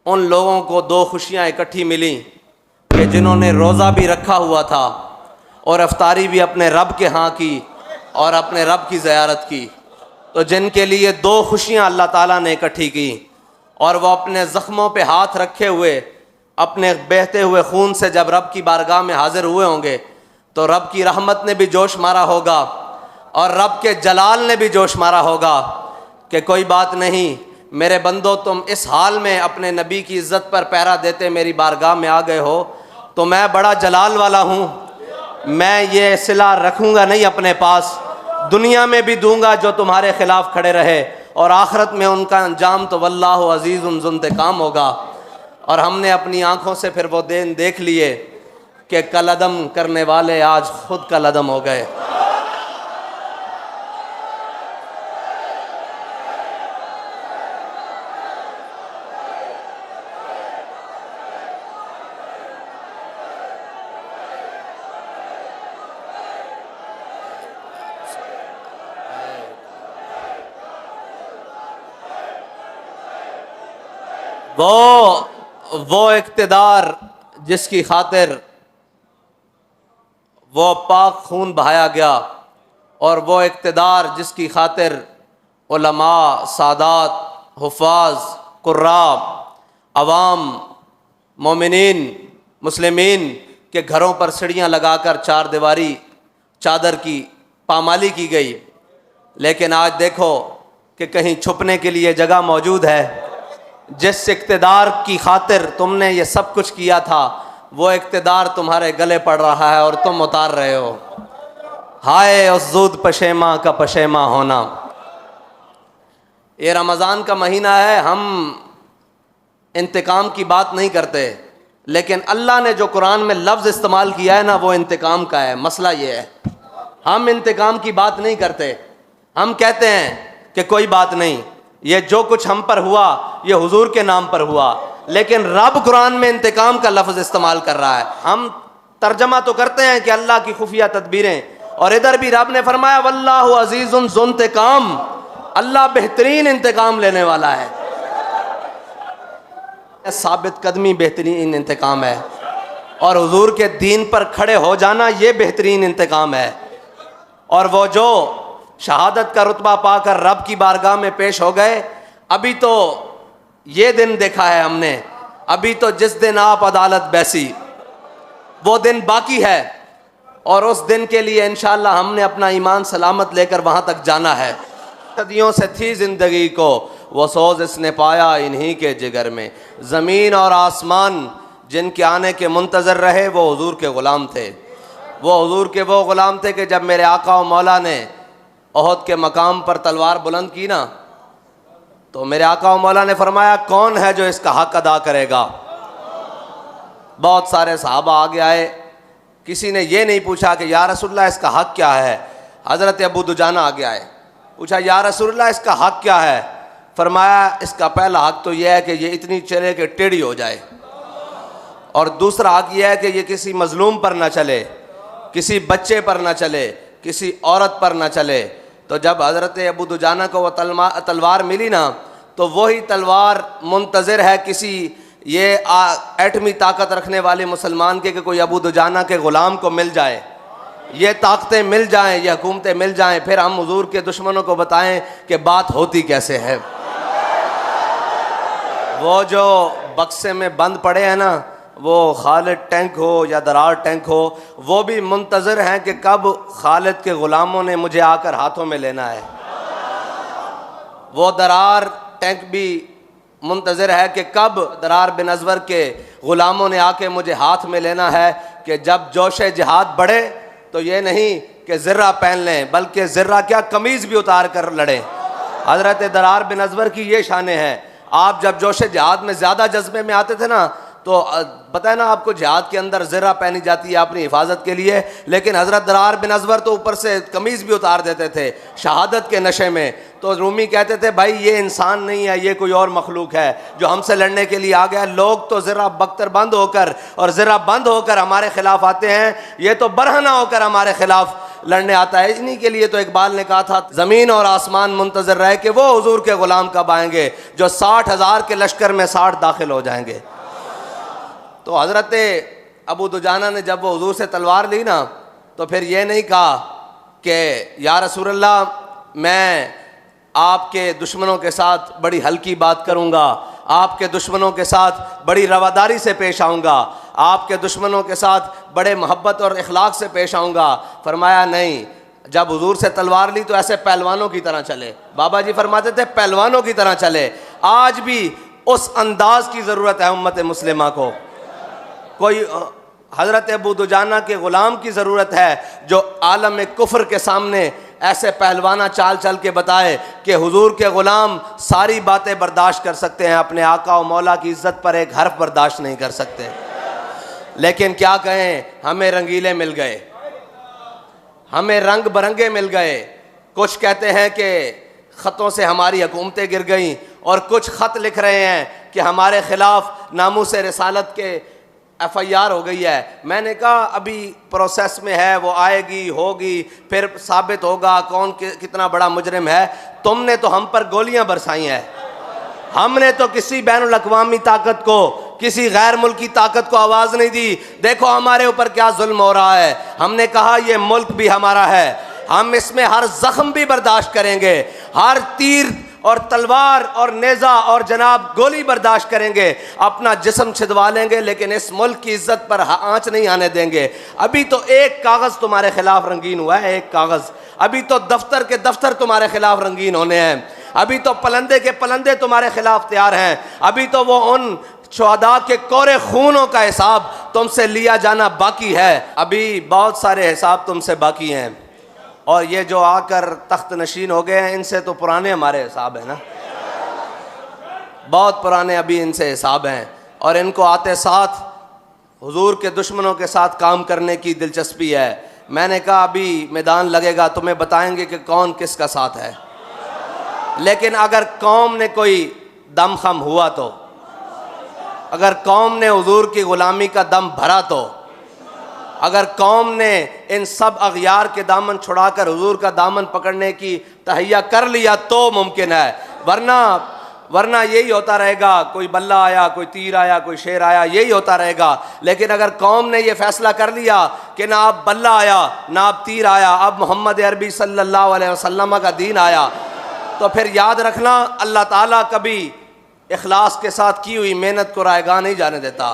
उन लोगों को दो खुशियाँ इकट्ठी मिली कि जिन्होंने रोज़ा भी रखा हुआ था और अफ्तारी भी अपने रब के यहाँ की और अपने रब की ज़ियारत की। तो जिनके लिए दो खुशियाँ अल्लाह ताला ने इकट्ठी की और वह अपने ज़ख्मों पे हाथ रखे हुए अपने बहते हुए खून से जब रब की बारगाह में हाजिर हुए होंगे तो रब की रहमत ने भी जोश मारा होगा और रब के जलाल ने भी जोश मारा होगा कि कोई बात नहीं मेरे बंदो, तुम इस हाल में अपने नबी की इज़्ज़त पर पहरा देते मेरी बारगाह में आ गए हो तो मैं बड़ा जलाल वाला हूँ। मैं ये सिला रखूँगा नहीं अपने पास, दुनिया में भी दूंगा जो तुम्हारे खिलाफ खड़े रहे और आखिरत में उनका अंजाम तो वल्लाहु अज़ीज़ुन ज़ुंतकाम होगा। और हमने अपनी आँखों से फिर वो दिन देख लिए कि कलअदम करने वाले आज खुद कलअदम हो गए। वो इक़्तिदार जिसकी खातिर वो पाक खून बहाया गया और वो इक़्तिदार जिसकी खातिर उलमा, सादात, हुफ़ाज़, कुर्राब, अवाम, मोमिनीन, मुस्लिमीन के घरों पर सीढ़ियाँ लगाकर चार दीवारी चादर की पामाली की गई। लेकिन आज देखो कि कहीं छुपने के लिए जगह मौजूद है। जिस इक़्तिदार की खातिर तुमने ये सब कुछ किया था वो इक़्तिदार तुम्हारे गले पड़ रहा है और तुम उतार रहे हो। हाय उस ज़ूद पशेमा का पशेमा होना। ये रमज़ान का महीना है, हम इंतकाम की बात नहीं करते, लेकिन अल्लाह ने जो कुरान में लफ्ज़ इस्तेमाल किया है ना वो इंतकाम का है। मसला ये है, हम इंतकाम की बात नहीं करते। हम कहते हैं कि कोई बात नहीं, ये जो कुछ हम पर हुआ ये हुजूर के नाम पर हुआ, लेकिन रब कुरान में इंतकाम का लफ्ज़ इस्तेमाल कर रहा है। हम तर्जमा तो करते हैं कि अल्लाह की खुफिया तदबीरें, और इधर भी रब ने फरमाया वल्लाहु अज़ीज़ुन ज़ुंतकाम, अल्लाह बेहतरीन इंतकाम लेने वाला है। साबित कदमी बेहतरीन इंतकाम है और हुजूर के दीन पर खड़े हो जाना ये बेहतरीन इंतकाम है। और वो जो शहादत का रुतबा पाकर रब की बारगाह में पेश हो गए, अभी तो ये दिन देखा है हमने, अभी तो जिस दिन आप अदालत बैसी वो दिन बाकी है और उस दिन के लिए इंशाअल्लाह हमने अपना ईमान सलामत लेकर वहाँ तक जाना है। सदियों से थी ज़िंदगी को वो सोज़ इसने पाया इन्हीं के जिगर में। ज़मीन और आसमान जिनके आने के मुंतज़र रहे वो हुजूर के ग़ुलाम थे। वो हुजूर के वो ग़ुलाम थे कि जब मेरे आका और मौला ने ओहद के मकाम पर तलवार बुलंद की ना तो मेरे आका और मौला ने फरमाया कौन है जो इसका हक अदा करेगा। बहुत सारे सहाबा आगे आए, किसी ने ये नहीं पूछा कि या रसूलल्लाह इसका हक क्या है। हज़रत अबू दुजाना आगे आए, पूछा या रसूलल्लाह इसका हक क्या है। फरमाया इसका पहला हक तो यह है कि ये इतनी चले कि टेढ़ी हो जाए, और दूसरा हक यह है कि ये किसी मजलूम पर ना चले, किसी बच्चे पर ना चले, किसी औरत पर ना चले। तो जब हज़रत अबू दुजाना को वह तलवार मिली ना तो वही तलवार मुंतज़िर है किसी ये एटमी ताकत रखने वाले मुसलमान के कि कोई अबू दुजाना के ग़ुलाम को मिल जाए, ये ताकतें मिल जाएं, ये हुकूमतें मिल जाएं, फिर हम हुजूर के दुश्मनों को बताएं कि बात होती कैसे है। वो जो बक्से में बंद पड़े हैं ना, वो खालिद टैंक हो या दरार टैंक हो, वो भी मुंतज़िर हैं कि कब खालिद के ग़ुलामों ने मुझे आकर हाथों में लेना है। वो दरार टैंक भी मुंतज़िर है कि कब दरार बिन अज़वर के ग़ुलामों ने आके मुझे हाथ में लेना है, कि जब जोश जिहाद बढ़े तो ये नहीं कि ज़र्रा पहन लें, बल्कि ज़र्रा क्या कमीज़ भी उतार कर लड़ें। हज़रत दरार बिन अज़वर की ये शाने हैं, आप जब जोश जिहाद में ज़्यादा जज्बे में आते थे ना तो पता है ना आपको जिहाद के अंदर ज़र्रा पहनी जाती है अपनी हिफाजत के लिए, लेकिन हज़रत दरार बिन अज़वर तो ऊपर से कमीज़ भी उतार देते थे शहादत के नशे में। तो रूमी कहते थे भाई ये इंसान नहीं है, ये कोई और मखलूक है जो हमसे लड़ने के लिए आ गया। लोग तो ज़रा बख्तर बंद होकर और ज़रा बंद होकर हमारे ख़िलाफ़ आते हैं, ये तो बरहना होकर हमारे ख़िलाफ़ लड़ने आता है। इन्हीं के लिए तो इकबाल ने कहा था, ज़मीन और आसमान मुंतज़र रहे कि वो हुजूर के ग़ुलाम कब आएंगे जो 60,000 के लश्कर में 60 दाखिल हो जाएंगे। तो हज़रत अबू दुजाना ने जब वो हुजूर से तलवार ली ना, तो फिर ये नहीं कहा कि या रसूलल्लाह, मैं आपके दुश्मनों के साथ बड़ी हल्की बात करूँगा, आपके दुश्मनों के साथ बड़ी रवादारी से पेश आऊँगा, आपके दुश्मनों के साथ बड़े मोहब्बत और इखलाक से पेश आऊँगा। फरमाया नहीं, जब हुजूर से तलवार ली तो ऐसे पहलवानों की तरह चले। बाबा जी फरमाते थे पहलवानों की तरह चले। आज भी उस अंदाज की ज़रूरत है उम्मत मुस्लिमा को। कोई हज़रत अबू दुजाना के ग़ुलाम की ज़रूरत है जो आलम कुफ्र के सामने ऐसे पहलवाना चाल चल के बताए कि हुजूर के ग़ुलाम सारी बातें बर्दाश्त कर सकते हैं, अपने आका और मौला की इज़्ज़त पर एक हर्फ बर्दाश्त नहीं कर सकते। लेकिन क्या कहें, हमें रंगीले मिल गए, हमें रंग बरंगे मिल गए। कुछ कहते हैं कि ख़तों से हमारी हुकूमतें गिर गईं, और कुछ ख़त लिख रहे हैं कि हमारे ख़िलाफ़ नामूस रिसालत के FIR हो गई है। मैंने कहा अभी प्रोसेस में है, वो आएगी, होगी, फिर साबित होगा कौन कितना बड़ा मुजरिम है। तुमने तो हम पर गोलियां बरसाई हैं, हमने तो किसी बैनुल अक़वामी ताकत को, किसी गैर मुल्की ताकत को आवाज़ नहीं दी। देखो हमारे ऊपर क्या जुल्म हो रहा है। हमने कहा ये मुल्क भी हमारा है, हम इसमें हर ज़ख्म भी बर्दाश्त करेंगे, हर तीर और तलवार और नेज़ा और जनाब गोली बर्दाश्त करेंगे, अपना जिस्म छिदवा लेंगे, लेकिन इस मुल्क की इज्जत पर आंच नहीं आने देंगे। अभी तो एक कागज़ तुम्हारे खिलाफ रंगीन हुआ है, एक कागज़। अभी तो दफ्तर के दफ्तर तुम्हारे खिलाफ रंगीन होने हैं, अभी तो पलंदे के पलंदे तुम्हारे खिलाफ तैयार हैं, अभी तो वो उन शुहदा के कोरे खूनों का हिसाब तुमसे लिया जाना बाकी है। अभी बहुत सारे हिसाब तुमसे बाकी हैं, और ये जो आकर तख्त नशीन हो गए हैं, इनसे तो पुराने हमारे हिसाब है ना, बहुत पुराने अभी इनसे हिसाब हैं। और इनको आते साथ हुजूर के दुश्मनों के साथ काम करने की दिलचस्पी है। मैंने कहा अभी मैदान लगेगा, तुम्हें बताएंगे कि कौन किसका साथ है। लेकिन अगर कौम ने कोई दम खम हुआ तो, अगर कौम ने हुजूर की ग़ुलामी का दम भरा तो, अगर कौम ने इन सब अग़यार के दामन छुड़ाकर हुजूर का दामन पकड़ने की तहैया कर लिया तो मुमकिन है। वरना यही होता रहेगा, कोई बल्ला आया, कोई तीर आया, कोई शेर आया, यही होता रहेगा। लेकिन अगर कौम ने यह फ़ैसला कर लिया कि ना अब बल्ला आया, ना अब तीर आया, अब मोहम्मद अरबी सल्लल्लाहु अलैहि वसल्लम का दीन आया, तो फिर याद रखना अल्लाह ताला कभी इखलास के साथ की हुई मेहनत को रायगा नहीं जाने देता।